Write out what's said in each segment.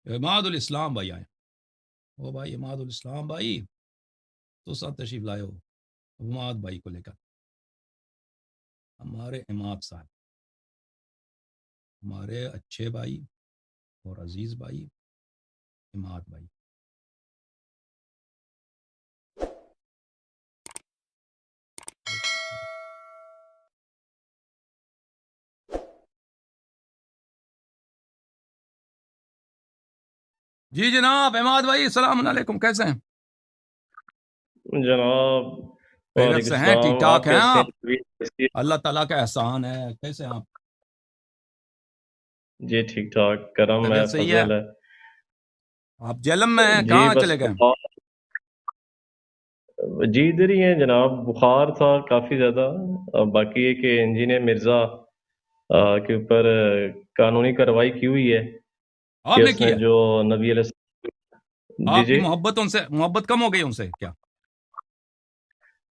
اماد الاسلام بھائی آئے. او بھائی اماد الاسلام بھائی تو ساتھ تشریف لائے ہو اماد بھائی کو لے کر. ہمارے اماد صاحب ہمارے اچھے بھائی اور عزیز بھائی اماد بھائی. جی جناب اماد بھائی السلام علیکم، کیسے ہیں جناب؟ خیریت وعلیکم سے ہیں؟ ٹھیک السلام، ٹھاک آپ ہیں کیسے آپ؟ ہیں؟ اللہ تعالیٰ کا احسان ہے. کیسے ہیں آپ؟ جی ٹھیک ٹھاک، کرم ہے، طبیعت صحیح ہے؟ فضل ہے. آپ جیلم میں ہیں، جی کہاں بس چلے گئے؟ جی ادھر ہی ہیں جناب، بخار تھا کافی زیادہ. باقی یہ کہ انجینئر مرزا کے اوپر قانونی کارروائی کی ہوئی ہے آپ کہ نے اس کی نے ہے؟ جو نبی علیہ جی آپ کی جی محبت ان سے محبت کم ہو گئی ان سے کیا؟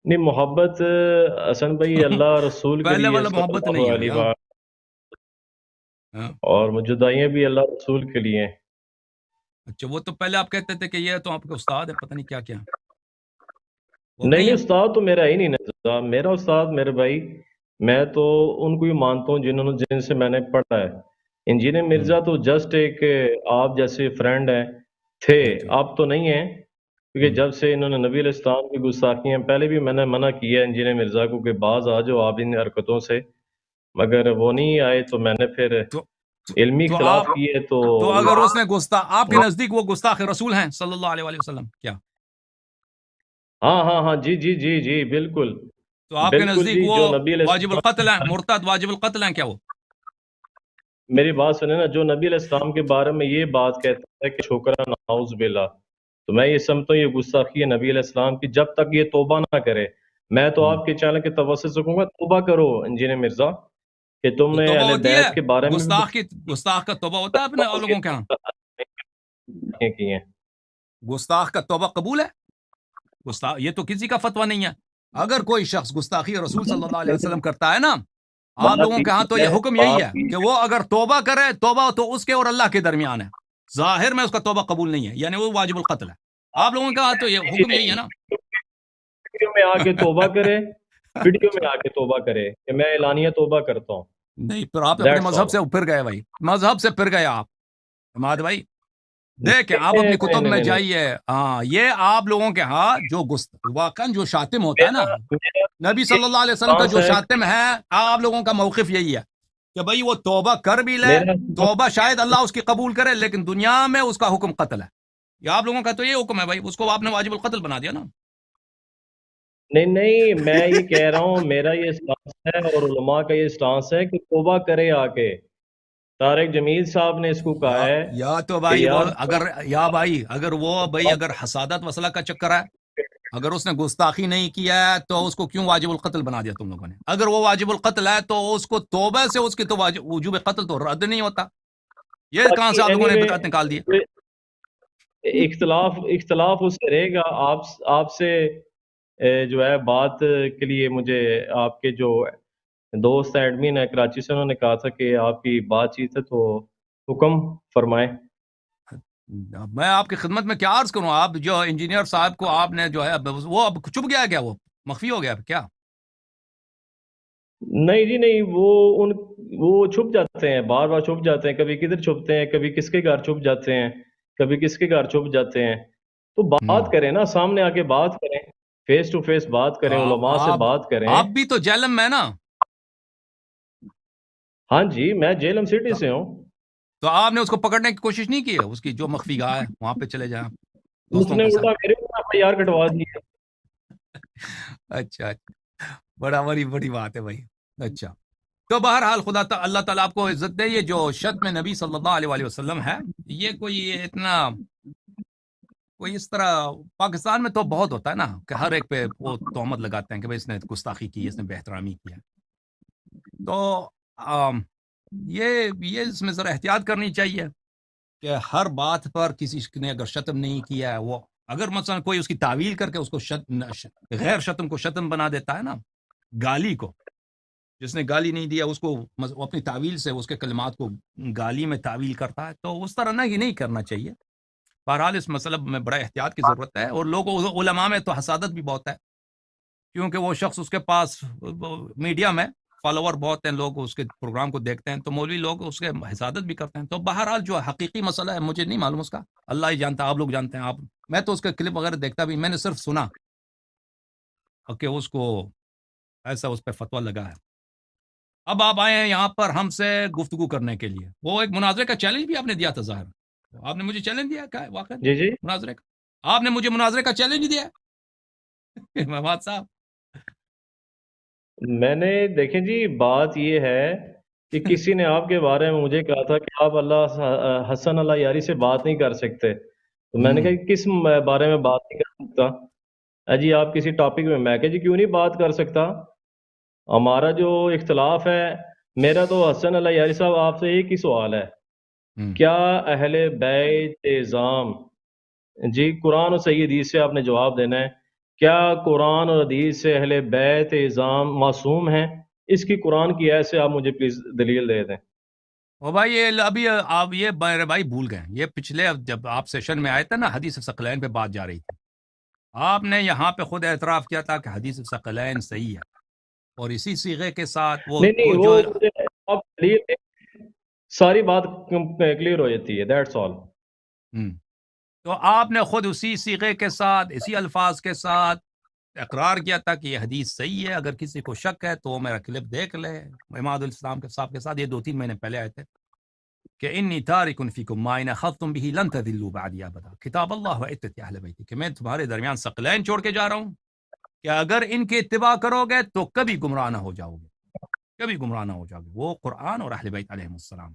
نہیں، محبت حسن بھائی اللہ رسول کے پہلے لیے والا صلی محبت نہیں اللہ ہے علیہ کیا؟ وآلہ، ہاں؟ اور جدائیاں بھی اللہ رسول کے لیے ہیں. اچھا، وہ تو پہلے آپ کہتے تھے کہ یہ تو آپ کے استاد ہے، پتہ نہیں کیا کیا وہ نہیں نہیں نہیں، ہے. استاد تو میرا ہی نہیں نا، میرا استاد میرے بھائی، میں تو ان کو ہی مانتا ہوں جن سے میں نے پڑھا ہے. انجینئر مرزا تو جسٹ ایک آپ جیسے فرینڈ ہیں تھے، جی. آپ تو نہیں ہیں، کیونکہ جب سے انہوں نے نبی علیہ السلام کی گستاخیاں، پہلے بھی میں نے منع کیا ہے انجینئر مرزا کو کہ باز آ جاؤ آپ ان حرکتوں سے، مگر وہ نہیں آئے، تو میں نے پھر تو علمی تو اختلاف آپ کیے تو تو اگر اس نے آپ کے نزدیک وہ گستاخ رسول ہیں صلی اللہ علیہ وسلم کیا؟ ہاں ہاں ہاں، جی جی جی جی، بالکل تو آپ کے بالکل نزدیک جی. وہ جو نبی علیہ واجب القتل ہیں، السلام، مرتد واجب القتل ہیں کیا وہ؟ میری بات سنیں نا، جو نبی علیہ السلام کے بارے میں یہ بات کہتا ہے کہ شکرا نعوذ باللہ، تو میں یہ سمجھتا ہوں یہ گستاخی ہے نبی علیہ السلام کی، جب تک یہ توبہ نہ کرے. میں تو آپ کے چینل کے توسط سے کہوں گا توبہ کرو انجینئر مرزا، کہ تم تو نے توبہ اہل ہوتی ہے؟ بیت کے بارے میں بھی گستاخ کا توبہ ہوتا ہے اپنے لوگوں کے ہاں؟ باتیں کی ہیں. گستاخ کا توبہ قبول ہے؟ گستاخ یہ تو کسی کا فتویٰ نہیں ہے. اگر کوئی شخص گستاخی رسول صلی اللہ علیہ وسلم کرتا ہے نا، آپ بات لوگوں کے ہاں تو یہ یہ ہے، حکم یہی ہے آپ کی کہ وہ اگر توبہ کرے، توبہ تو اس کے اور اللہ کے درمیان ہے، ظاہر میں اس کا توبہ قبول نہیں ہے، یعنی وہ واجب القتل ہے. آپ لوگوں کا ہاں تو یہ حکم یہی ہے نا. ویڈیو میں آ کے توبہ کرے، ویڈیو میں آ کے توبہ کرے کہ میں اعلانیہ توبہ کرتا ہوں. نہیں، پھر آپ اپنے دیٹس مذہب آل. سے پھر گئے بھائی، مذہب سے پھر گئے آپ حماد بھائی. دیکھیں آپ نہیں اپنی نہیں کتب میں نہیں نہیں. جائیے. ہاں، یہ آپ لوگوں کے ہاں جو واقعا جو شاتم ہوتا ہے نا، میرا نبی صلی اللہ علیہ وسلم کا اسٹانس جو ہے شاتم ہے، آپ لوگوں کا موقف یہی ہے کہ بھائی وہ توبہ کر بھی لے، میرا توبہ شاید اللہ اس کی قبول کرے، لیکن دنیا میں اس کا حکم قتل ہے. یہ آپ لوگوں کا تو یہ حکم ہے بھائی، اس کو آپ نے واجب القتل بنا دیا نا. نہیں نہیں، میں یہ کہہ رہا ہوں میرا یہ اسٹانس ہے اور علماء کا یہ اسٹانس ہے کہ توبہ کرے آ کے. طارق جمیل صاحب نے اس کو کہا یا ہے یا تو کہ بھائی وہ یار اگر یا بھائی اگر وہ بھائی اگر حسادت وصلہ کا چکر ہے، اگر اس نے گستاخی نہیں کیا ہے تو اس کو کیوں واجب القتل بنا دیا تم لوگوں نے؟ اگر وہ واجب القتل ہے تو اس کو توبہ سے اس کی تو وجوب قتل تو رد نہیں ہوتا. یہ کہاں سے آپ لوگوں اینی نے وے بدعت نکال دی؟ اختلاف اس سے رہے گا. آپ سے جو ہے بات کے لیے مجھے آپ کے جو دوست ایڈمن ہے کراچی سے، انہوں نے کہا تھا کہ آپ کی بات چیت ہے، تو حکم فرمائیں. میں آپ کی خدمت میں کیا عرض کروں؟ آپ جو انجینئر صاحب کو آپ نے جو ہے وہ اب چھپ گیا کیا؟ وہ مخفی ہو گیا کیا؟ نہیں جی نہیں، وہ چھپ جاتے ہیں، بار بار چھپ جاتے ہیں، کبھی کدھر چھپتے ہیں، کبھی کس کے گھر چھپ جاتے ہیں، کبھی کس کے گھر چھپ جاتے ہیں. تو بات کریں نا، سامنے آ کے بات کریں، فیس ٹو فیس بات تو کریں، علماء سے بات کریں. آپ بھی تو جہلم میں نا. ہاں جی، میں جیلم سٹی تو سے ہوں. تو آپ نے اس کو پکڑنے کی کوشش نہیں کی ہے؟ اس کی جو مخفی گاہ ہے وہاں پہ چلے جائیں اس دوستوں نے کے الٹا ساتھ. میرے اوپر FIR کٹوا دی ہے. اچھا، بڑی بات ہے بھائی. اچھا، تو بہرحال اللہ تعالیٰ آپ کو عزت دے. یہ جو شتم نبی صلی اللہ علیہ وآلہ وسلم ہے، یہ کوئی اتنا کوئی اس طرح پاکستان میں تو بہت ہوتا ہے نا کہ ہر ایک پہ وہ تہمت لگاتے ہیں کہ بھائی اس نے گستاخی کی، اس نے بے احترامی کی ہے. تو یہ اس میں ذرا احتیاط کرنی چاہیے کہ ہر بات پر کسی نے اگر شتم نہیں کیا ہے، وہ اگر مثلا کوئی اس کی تعویل کر کے اس کو غیر شتم کو شتم بنا دیتا ہے نا، گالی کو، جس نے گالی نہیں دیا اس کو وہ اپنی تعویل سے اس کے کلمات کو گالی میں تعویل کرتا ہے، تو اس طرح نہ ہی نہیں کرنا چاہیے۔ بہرحال اس مسئلہ میں بڑا احتیاط کی ضرورت ہے، اور لوگوں علماء میں تو حسادت بھی بہت ہے، کیونکہ وہ شخص اس کے پاس میڈیا میں فالوور بہت ہیں، لوگ اس کے پروگرام کو دیکھتے ہیں، تو مولوی لوگ اس کے حسادت بھی کرتے ہیں۔ تو بہرحال جو حقیقی مسئلہ ہے مجھے نہیں معلوم اس کا، اللہ ہی جانتا ہے، آپ لوگ جانتے ہیں، میں تو اس کے کلپ وغیرہ دیکھتا بھی، میں نے صرف سنا کہ اس کو ایسا اس پہ فتویٰ لگا ہے۔ اب آپ آئے ہیں یہاں پر ہم سے گفتگو کرنے کے لیے، وہ ایک مناظرے کا چیلنج بھی آپ نے دیا تھا ظاہر، آپ نے مجھے چیلنج دیا کیا واقعی جی جی مناظرے کا؟ آپ نے مجھے مناظرے کا چیلنج دیا محمد صاحب؟ میں نے دیکھیں جی، بات یہ ہے کہ کسی نے آپ کے بارے میں مجھے کہا تھا کہ آپ اللہ حسن اللہ یاری سے بات نہیں کر سکتے، تو میں نے کہا کہ کس بارے میں بات نہیں کر سکتا؟ جی آپ کسی ٹاپک میں کہا جی کیوں نہیں بات کر سکتا؟ ہمارا جو اختلاف ہے، میرا تو حسن اللہ یاری صاحب آپ سے ایک ہی سوال ہے، کیا اہل بیت اعظام، جی قرآن اور صحیح حدیث سے آپ نے جواب دینا ہے، کیا قرآن اور حدیث سے اہل بیت اعظام معصوم ہیں؟ اس کی قرآن کی آیت سے آپ مجھے پلیز دلیل دے دیں۔ او بھائی یہ ابھی آپ یہ میرے بھائی بھول گئے، یہ پچھلے جب آپ سیشن میں آئے تھے نا، حدیث ثقلین پہ بات جا رہی تھی، آپ نے یہاں پہ خود اعتراف کیا تھا کہ حدیث ثقلین صحیح ہے، اور اسی صیغے کے ساتھ وہ نہیں جو وہ مجھے آپ دلیل دیں، ساری بات کلیئر ہو جاتی ہے، دیٹس آل۔ تو آپ نے خود اسی صیغے کے ساتھ اسی الفاظ کے ساتھ اقرار کیا تھا کہ یہ حدیث صحیح ہے، اگر کسی کو شک ہے تو وہ میرا کلپ دیکھ لے اماد الاسلام کے صاحب کے ساتھ، یہ 2-3 مہینے پہلے آئے تھے کہ انی تارک فیکم ما ان اخذتم به لن تضلوا بعدی ابدا، کتاب اللہ و عترتی اہل بیتی، کہ میں تمہارے درمیان ثقلین چھوڑ کے جا رہا ہوں کہ اگر ان کی اتباع کرو گے تو کبھی گمراہ نہ ہو جاؤ گے، کبھی گمراہ نہ ہو جاؤ گے، وہ قرآن اور اہل بیت علیہم السلام۔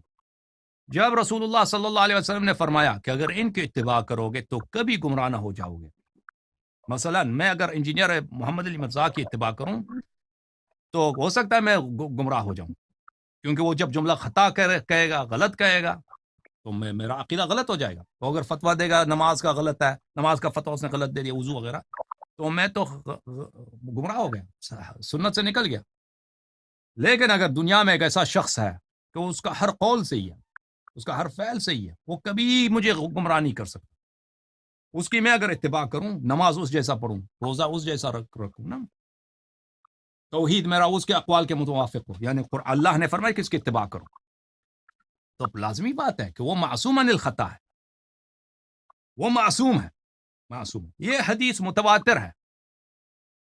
جب رسول اللہ صلی اللہ علیہ وسلم نے فرمایا کہ اگر ان کی اتباع کرو گے تو کبھی گمراہ نہ ہو جاؤ گے، مثلا میں اگر انجینئر محمد علی مرزا کی اتباع کروں تو ہو سکتا ہے میں گمراہ ہو جاؤں، کیونکہ وہ جب جملہ خطا کہے گا، غلط کہے گا، تو میرا عقیدہ غلط ہو جائے گا، وہ اگر فتویٰ دے گا نماز کا غلط ہے، نماز کا فتویٰ اس نے غلط دے دیا، وضو وغیرہ، تو میں تو گمراہ ہو گیا، سنت سے نکل گیا۔ لیکن اگر دنیا میں ایک ایسا شخص ہے کہ اس کا ہر قول صحیح ہے، اس کا ہر فعل صحیح ہے، وہ کبھی مجھے گمراہ نہیں کر سکتا، اس کی میں اگر اتباع کروں، نماز اس جیسا پڑھوں، روزہ اس جیسا رکھوں نا، توحید میرا اس کے اقوال کے متوافق ہو، یعنی اللہ نے فرمایا کہ اس کی اتباع کرو، تو لازمی بات ہے کہ وہ معصوم عن الخطا ہے، وہ معصوم ہے، معصوم ہے، یہ حدیث متواتر ہے،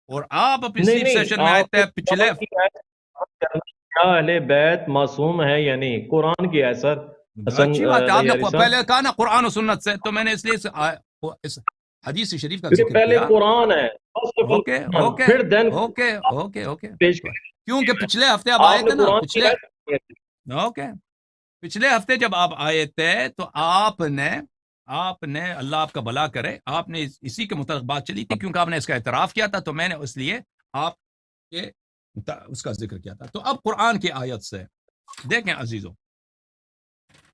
اور آپ نہیں اسی نہیں، سیشن میں آئے آپ نے تھے پچھلے، قرآن کی آیت سے بات کرنا ہے، کیا اہل بیت معصوم ہے یا نہیں؟ قرآن کی ہے سر حسن اچھی بات ہے، اللہ آپ یاری نے صاحب، پہلے کہا نا قرآن و سنت سے، تو میں نے اس لیے اس حدیث شریف کا کیونکہ ذکر پہلے کیا۔ قرآن ہے، first of all okay Quran, okay پھر دین اوکے اوکے اوکے، پیش کیونکہ کریں۔ پچھلے ہفتے آپ آئے آپ نے تھے نا، قرآن کی پچھلے، آیت نہیں ہے۔ اوکے، پچھلے ہفتے جب آپ آئے تھے تو آپ نے اللہ آپ کا بھلا کرے، آپ نے اسی کے متعلق بات چلی تھی، کیونکہ آپ نے اس کا اعتراف کیا تھا، تو میں نے اس لیے آپ کے اس کا ذکر کیا تھا۔ تو اب قرآن کی آیت سے دیکھیں عزیزوں،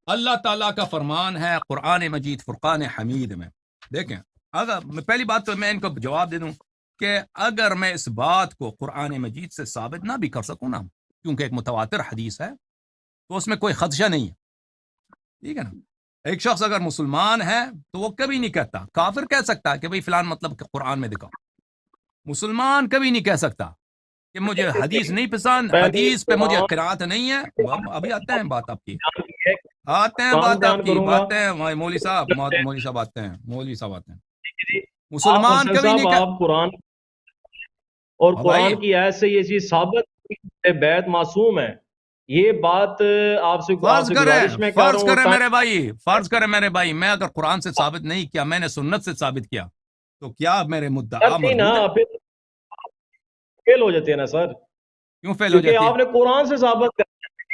اللہ تعالیٰ کا فرمان ہے قرآن مجید فرقان حمید میں، دیکھیں، اگر پہلی بات تو میں ان کو جواب دے دوں کہ اگر میں اس بات کو قرآن مجید سے ثابت نہ بھی کر سکوں نا، کیونکہ ایک متواتر حدیث ہے، تو اس میں کوئی خدشہ نہیں ہے، ٹھیک ہے نا؟ ایک شخص اگر مسلمان ہے تو وہ کبھی نہیں کہتا، کافر کہہ سکتا ہے کہ بھئی فلان مطلب کہ قرآن میں دکھاؤ، مسلمان کبھی نہیں کہہ سکتا کہ مجھے حدیث نہیں پسند، پہلے حدیث پہ مجھے قرآن قرات نہیں ہے، ابھی آتے ہیں بات آپ کی، بیان کی ہے، آتے ہیں قرآن بات آپ بیان کی، کروں گا۔ باتیں ہیں مولوی صاحب، مولوی صاحب آتے ہیں، مولوی صاحب آتے ہیں، آپ مسلمان حسن کبھی نہیں صاحب، کہ آپ قرآن اور بھائی، قرآن کی آیت سے یہ چیز ثابت کہ بیت معصوم ہے، یہ بات آپ سے گزارش میں کر رہا فرض ہوں، کریں میرے ٹائم بھائی، فرض کریں میرے بھائی، میں اگر قرآن سے ثابت نہیں کیا، میں نے سنت سے ثابت کیا، تو کیا میرے مدعا نہیں نا، مردود ہے؟ پھر فیل ہو جاتے ہیں نا سر، کیوں فیل ہو کیونکہ جاتی ہے؟ آپ نے قرآن سے ثابت کر،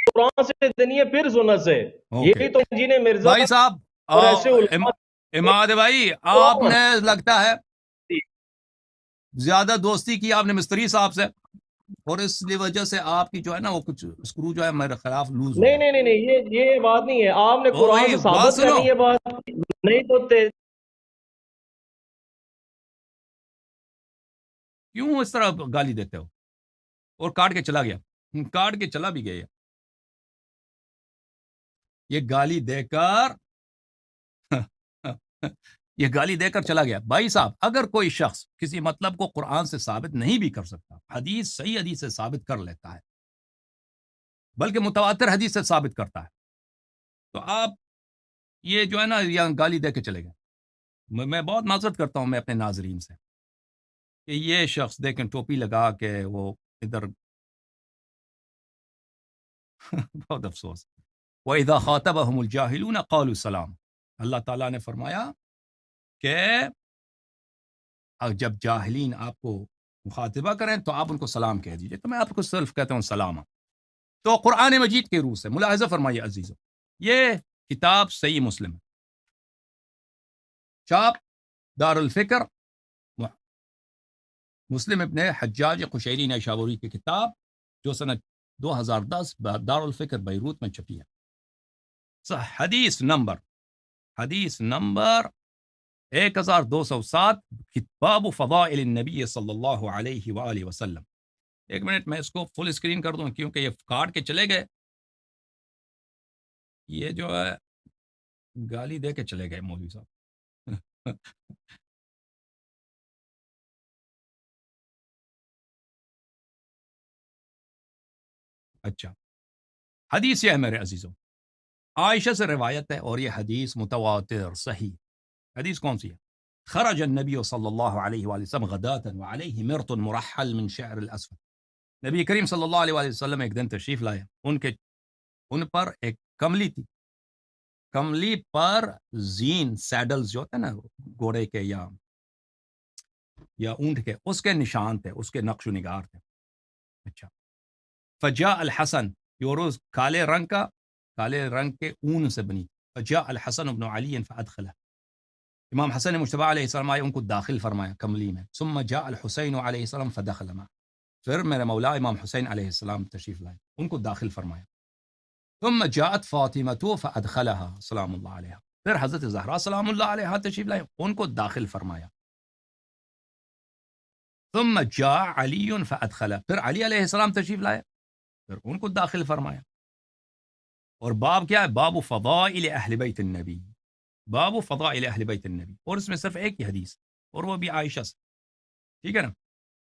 قرآن سے دینی ہے پھر سنت سے، اوکے یہی تو انجینئر مرزا بھائی صاحب، اور ایسے علماء اماد بھائی، آپ قرآن نے لگتا ہے زیادہ دوستی کی آپ نے مستری صاحب سے، اور اس لیے وجہ سے آپ کی جو ہے نا وہ کچھ اسکرو جو ہے میرے خلاف لوز ہو نہیں گیا۔ نہیں نہیں نہیں، یہ بات نہیں ہے، آپ نے او قرآن بھائی سے بات ثابت سنو، کرنی ہے بات، نہیں تو کیوں اس طرح گالی دیتے ہو؟ اور کاٹ کے چلا گیا۔ کاٹ کے چلا بھی گیا، یہ گالی دے کر یہ گالی دے کر چلا گیا۔ بھائی صاحب، اگر کوئی شخص کسی مطلب کو قرآن سے ثابت نہیں بھی کر سکتا، صحیح حدیث سے ثابت کر لیتا ہے، بلکہ متواتر حدیث سے ثابت کرتا ہے، تو آپ یہ جو ہے نا یہاں گالی دے کے چلے گئے۔ میں بہت معذرت کرتا ہوں میں اپنے ناظرین سے کہ یہ شخص دیکھیں ٹوپی لگا کے وہ ادھر بہت افسوس۔ وَإِذَا خَاطَبَهُمُ الْجَاهِلُونَ قَالُوا سَلَامًا، اللہ تعالیٰ نے فرمایا کہ جب جاہلین آپ کو مخاطبہ کریں تو آپ ان کو سلام کہہ دیجئے، تو میں آپ کو صرف کہتا ہوں سلام۔ تو قرآن مجید کے روح سے ملاحظہ فرمائیے عزیزو، یہ کتاب صحیح مسلم ہے، چاپ دار الفکر، مسلم ابن حجاج قشیری نیشابوری کی کتاب جو سنہ 2010 دار الفکر بیروت میں چھپی ہے۔ حدیث نمبر 1207، باب فضائل النبی صلی اللہ علیہ وآلہ وسلم۔ ایک منٹ میں اس کو فل اسکرین کر دوں کیونکہ یہ کاٹ کے چلے گئے، یہ جو ہے گالی دے کے چلے گئے مولوی صاحب۔ اچھا، حدیث یہ ہے میرے عزیزوں، عائشہ سے روایت ہے اور یہ حدیث متواتر صحیح۔ حدیث کون سی ہے؟ خرج النبی صلی اللہ علیہ وآلہ وسلم غداة وعلیہ مرط مرحل من شعر الاسفل۔ نبی کریم صلی اللہ علیہ وآلہ وسلم ایک دن تشریف لائے، ان پر ایک کملی تھی، کملی پر زین سیڈلز جو ہوتے ہیں نا گھوڑے کے یا اونٹ کے، اس کے نشان تھے، اس کے نقش و نگار تھے۔ اچھا، فجاء الحسن، یہ روز کالے رنگ کے اون سے بنی، فجاء الحسن بن علی فادخلہ، امام حسن مجتبی علیہ السلام آئے، ان کو داخل فرمایا کملی میں۔ ثم جاء الحسین علیہ السلام فدخل معه، پھر میرے مولا امام حسین علیہ السلام تشریف لائے، ان کو داخل فرمایا۔ ثم جاءت فاطمہ فادخلها سلام اللہ علیہا، پھر حضرت زہرا سلام اللہ علیہا تشریف لائے، ان کو داخل فرمایا۔ ثم جاء علی فادخلہ، پھر علی علیہ السلام تشریف لائے، پھر ان کو داخل فرمایا۔ اور باب کیا ہے؟ باب فضائل اہل بیت النبی، باب فضائل اہل بیت النبی، اور اس میں صرف ایک ہی حدیث اور وہ بھی عائشہ سے، ٹھیک ہے نا۔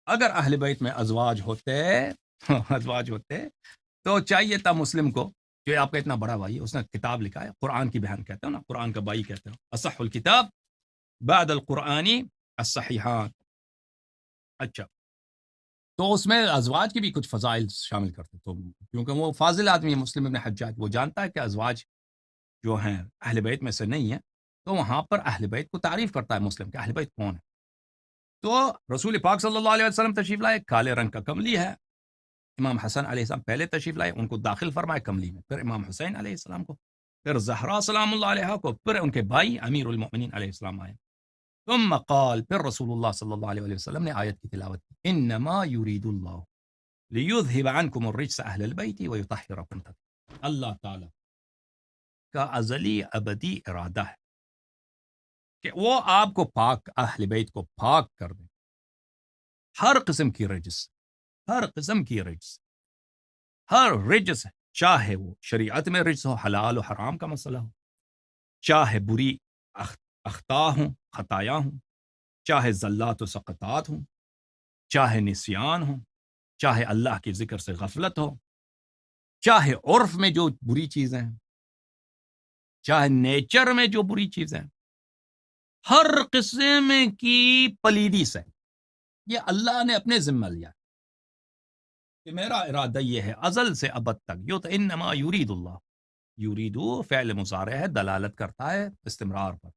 اگر اہل بیت میں ازواج ہوتے تو چاہیے تھا مسلم کو، جو آپ کا اتنا بڑا بھائی ہے، اس نے کتاب لکھا ہے، قرآن کی بہن کہتے ہیں نا، قرآن کا بھائی کہتے ہیں، اصح الکتاب بعد القرآنی الصحیحان۔ اچھا، تو اس میں ازواج کی بھی کچھ فضائل شامل کرتے، تو کیونکہ وہ فاضل آدمی ہے مسلم ابن حجاج، وہ جانتا ہے کہ ازواج جو ہیں اہل بیت میں سے نہیں ہیں، تو وہاں پر اہل بیت کو تعریف کرتا ہے مسلم کہ اہل بیت کون ہے۔ تو رسول پاک صلی اللہ علیہ وسلم تشریف لائے، کالے رنگ کا کملی ہے، امام حسن علیہ السلام پہلے تشریف لائے، ان کو داخل فرمائے کملی میں، پھر امام حسین علیہ السلام کو، پھر زہرا سلام اللہ علیہ کو، پھر ان کے بھائی امیر المؤمنین علیہ السلام آئے۔ ثم قال، پھر رسول اللہ صلی اللہ علیہ وسلم نے آیت کی تلاوت کی، انما یرید اللہ لیذہب عنکم الرجس اہل البیت ویطہرکم تطہیرا۔ اللہ تعالی کا ازلی ابدی ارادہ ہے کہ وہ آپ کو پاک، اہل بیت کو پاک کر دیں ہر قسم کی رجس، ہر قسم کی رجس، ہر رجس، چاہے وہ شریعت میں رجس ہو، حلال و حرام کا مسئلہ ہو، چاہے بری اخطاء ہوں، خطایا ہوں، چاہے زلات و سقطات ہوں، چاہے نسیان ہوں، چاہے اللہ کے ذکر سے غفلت ہو، چاہے عرف میں جو بری چیزیں ہیں، چاہے نیچر میں جو بری چیزیں ہیں، ہر قسم کی پلیدی سے یہ اللہ نے اپنے ذمہ لیا کہ میرا ارادہ یہ ہے ازل سے ابد تک، یو تو انما یرید اللہ، یریدو فعل مضارع ہے، دلالت کرتا ہے استمرار پر،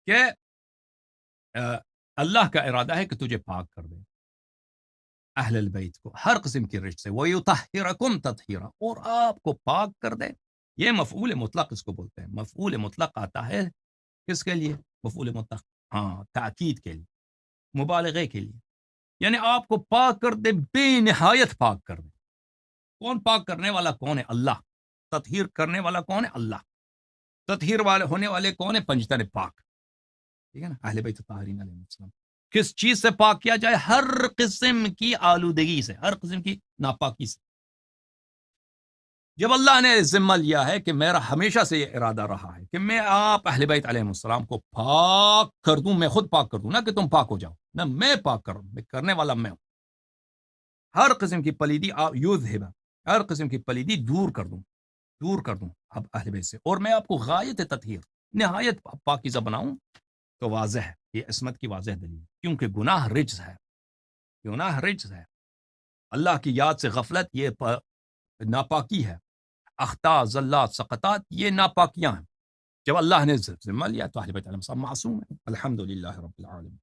کہ اللہ کا ارادہ ہے کہ تجھے پاک کر دے اہل البیت کو ہر قسم کی رجس سے، وَيُطَهِّرَكُمْ تَطْهِيرًا، اور آپ کو پاک کر دے۔ یہ مفعول مطلق اس کو بولتے ہیں، مفعول مطلق آتا ہے کس کے لیے؟ مفعول مطلق، ہاں، تاکید کے لیے، مبالغے کے لیے، یعنی آپ کو پاک کر دے، بے نہایت پاک کر دے۔ کون پاک کرنے والا کون ہے؟ اللہ۔ تطہیر کرنے والا کون ہے؟ اللہ۔ تطہیر والے ہونے والے کون ہے؟ پنجتن پاک، ٹھیک ہے نا، اہل بیت طاہرین علیہ السلام۔ کس چیز سے پاک کیا جائے؟ ہر قسم کی آلودگی سے، ہر قسم کی ناپاکی سے۔ جب اللہ نے ذمہ لیا ہے کہ میرا ہمیشہ سے یہ ارادہ رہا ہے کہ میں آپ اہل بیت علیہ السلام کو پاک کر دوں، میں خود پاک کر دوں، نہ کہ تم پاک ہو جاؤ، نہ میں پاک کروں، میں کرنے والا میں ہوں۔ ہر قسم کی پلیدی ہر قسم کی پلیدی دور کر دوں اب اہل بیت سے، اور میں آپ کو غایت تطہیر، نہایت پاکیزہ بناؤں۔ تو واضح ہے، یہ عصمت کی واضح دلیل، کیونکہ گناہ رجز ہے، اللہ کی یاد سے غفلت یہ ناپاکی ہے، اخطاء، زلات، سقطات یہ ناپاکیاں ہیں۔ جب اللہ نے ذمہ لیا تو اہل بیت علیہ السلام معصوم ہیں۔ الحمدللہ رب العالمین۔